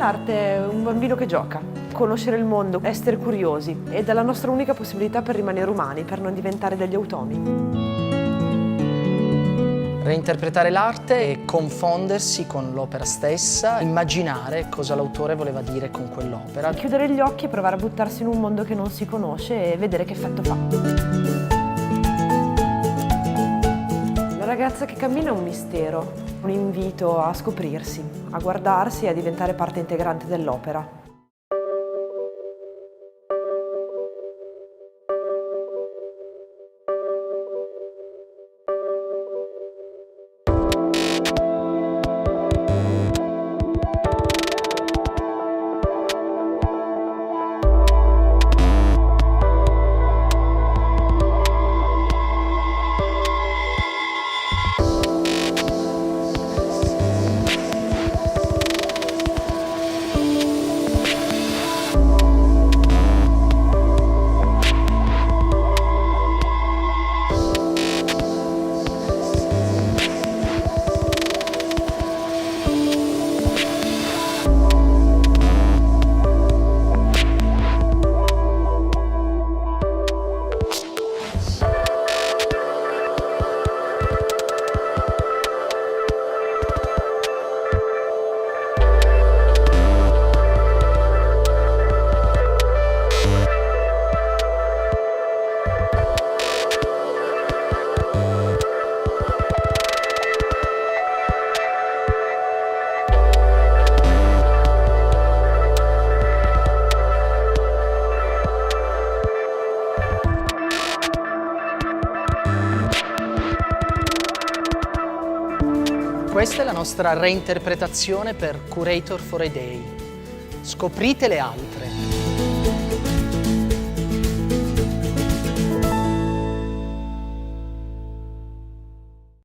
l'arte è un bambino che gioca, conoscere il mondo, essere curiosi ed è la nostra unica possibilità per rimanere umani, per non diventare degli automi. Reinterpretare l'arte e confondersi con l'opera stessa, immaginare cosa l'autore voleva dire con quell'opera. Chiudere gli occhi e provare a buttarsi in un mondo che non si conosce e vedere che effetto fa. La ragazza che cammina è un mistero, un invito a scoprirsi, a guardarsi e a diventare parte integrante dell'opera. Questa è la nostra reinterpretazione per Curator for a Day. Scoprite le altre.